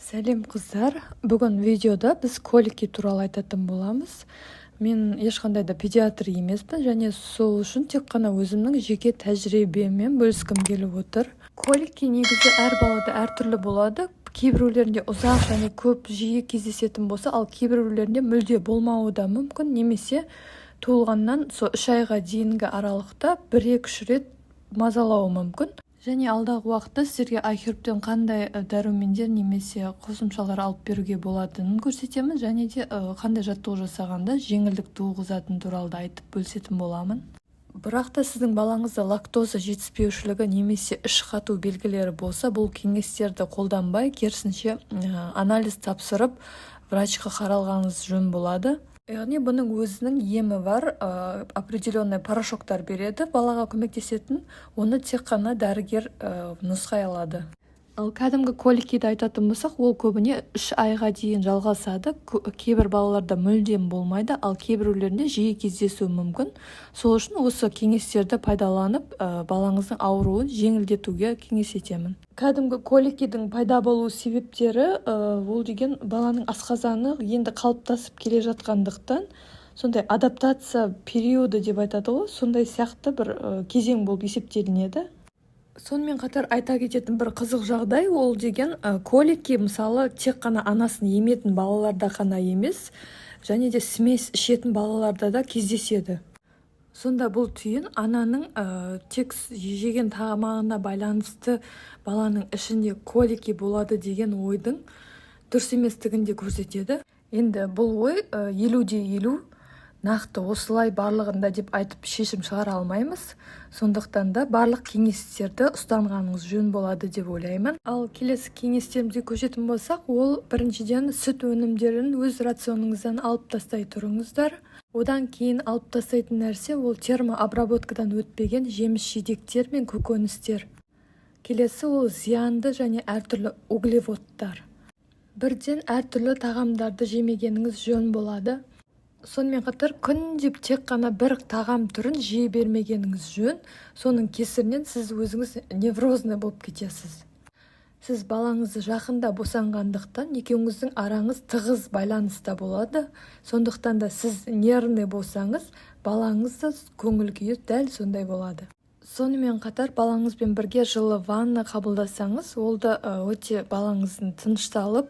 Сәлем қыздар. Бүгін видеода біз колики туралы айтатын боламыз. Мен ешқандай да педиатр емеспін, және сол үшін тек қана өзімнің жеке тәжірибеммен бөліскім келіп отыр. Колики негізі әр балада әртүрлі болады. Кейбіреулерінде ұзақ және көп жиі кездесетін болса, ал кейбіреулерінде мүлде болмауы да мүмкін, немесе туылғаннан 3 айға дейінгі аралықта 1-2 рет мазалауы мүмкін. Және алдағы уақытта сіздерге айхербтен қандай дәрумендер немесе қосымшалар алып беруге болатынын көрсетемін, және де қандай жаттығу жасағанда жеңілдік туғызатын туралы да айтып бөлісетін боламын. Бірақ та сіздің балаңызда лактоза жетіспеушілігі немесе іш қату белгілері болса, бұл кеңестерді қолданбай, керісінше анализ тапсырып, врачқа қаралғаныңыз жөн болады. Яғни бұның өзінің емі бар, определенный порошоктар береді, балаға көмектесетін, оны тек қана дәрігер нұсқай алады. Ал кәдімгі коликиді айтатын болсақ, ол көбіне 3 айға дейін жалғасады. Кейбір балаларда мүлдем болмайды, ал кейбіреулерінде жиі кездесуі мүмкін. Сол үшін осы кеңестерді пайдаланып, балаңыздың ауруын жеңілдетуге кеңес етемін. Кәдімгі коликидің пайда болу себептері, ол деген баланың асқазаны енді қалыптасып келе жатқандықтан, сондай адаптация периоды деп айтады ғой, сондай сияқты бір кезең болып есептелінеді. Сонымен қатар айта кететін бір қызық жағдай, ол деген колики мысалы тек қана анасын еметін балаларда қана емес, және де смесь ішетін балаларда да кездеседі. Сонда бұл түйін ананың тек жеген тамағына байланысты баланың ішінде колики болады деген ойдың дұрыс еместігінде көрсетеді. Енді бұл ой 50-50, нақты осылай барлығында деп айтып шешім шығара алмаймыз. Сондықтан да барлық кеңестерді ұстанғаныңыз жөн болады деп ойлаймын. Ал келесі кеңестерімізге көшетін болсақ, ол біріншіден сүт өнімдерін өз рационыңыздан алып тастай тұрыңыздар. Одан кейін алып тастайтын нәрсе ол термообработкадан өтпеген жеміс-жидектер мен көкөністер. Келесі ол зиянды және әртүрлі углеводтар. Бірден әртүрлі тағамдарды жемегеніңіз жөн болады. Сонымен қатар күн деп тек қана бір тағам түрін жей бермегеніңіз жөн. Соның кесірінен сіз өзіңіз неврозный болып кетесіз. Сіз балаңызды жақында босанғандықтан екеуіңіздің араңыз тығыз байланыста болады. Сондықтан да сіз нервный болсаңыз, балаңыз да көңіл күйі дәл сондай болады. Сонымен қатар балаңызбен бірге жылы ванна қабылдасаңыз, ол да өте балаңыздың тынышталып,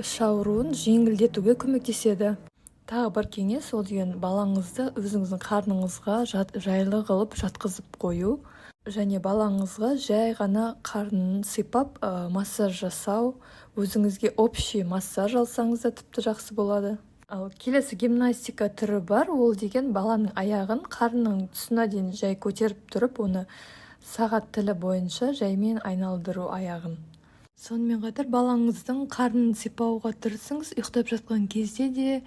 іш ауруын жеңілдетуге көмектеседі. Тағы бір кеңес, ол деген балаңызды өзіңіздің қарныңызға жайлы қылып жатқызып қою, және балаңызға жай ғана қарнын сипап массаж жасау, өзіңізге общий массаж алсаңыз да тіпті жақсы болады. Ал келесі гимнастика түрі бар, ол деген баланың аяғын қарнының тұсына дейін жай көтеріп тұрып, оны сағат тілі бойынша жаймен айналдыру аяғын. Сонымен қатар балаңыздың қарнын сипауға тырысыңыз, ұйықтап жатқан кезде де,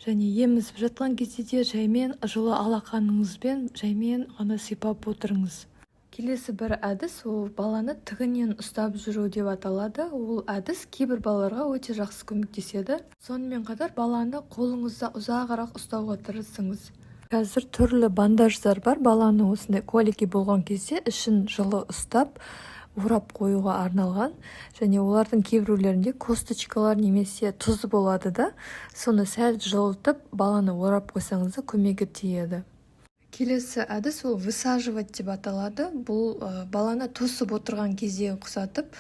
және емізіп жатқан кезде де жаймен жылы алақаныңызбен жаймен ғана сипап отырыңыз. Келесі бір әдіс, ол баланы тігінен ұстап жүру деп аталады. Ол әдіс кейбір балаларға өте жақсы көмектеседі. Сонымен қатар баланы қолыңызда ұзағырақ ұстауға тырысыңыз. Қазір түрлі бандаждар бар, баланы осындай колики болған кезде ішін жылы ұстап, орап қоюға арналған, және олардың кейбіреулерінде косточкалар немесе тұз болады да, соны сәл жылытып, баланы орап қойсаңыз да көмегі тиеді. Келесі әдіс ол высаживать деп аталады. Бұл баланы тосып отырған кезде құсатып,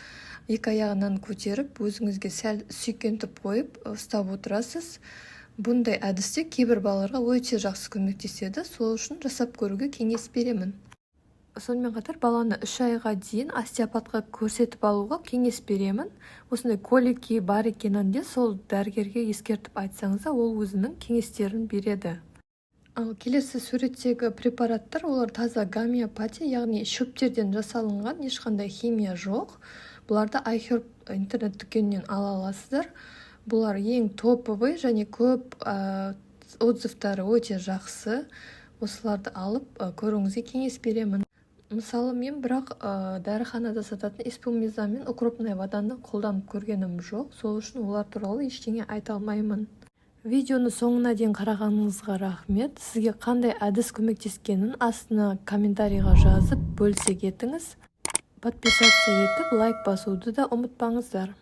екі аяғынан көтеріп, өзіңізге сәл сүйкентіп қойып, ұстап отырасыз. Бұндай әдісте кейбір балаларға өте жақсы көмектеседі, сол үшін жасап көруге кеңес беремін. Сонымен қатар баланы 3 айға дейін остеопатқа көрсетіп алуға кеңес беремін. Осындай колики бар екенінде сол дәрігерге ескертіп айтсаңыз, ол өзінің кеңестерін береді. Ал келесі суреттегі препараттар, олар таза гомеопатия, яғни шөптерден жасалынған, ешқандай химия жоқ. Бұларды iHerb интернет дүкенінен ала аласыздар. Бұлар ең топовый және көп отзывтары өте жақсы. Осыларды алып көруіңізге кеңес беремін. Мысалы, мен бірақ дәріханада сататын эспумизан мен укропная воданы қолданып көргенім жоқ. Сол үшін олар туралы ештеңе айта алмаймын. Видеоны соңына дейін қарағаныңызға рахмет. Сізге қандай әдіс көмектескенін астына комментарийға жазып бөлісе кетіңіз. Подписаться етіп, лайк басуды да ұмытпаңыздар.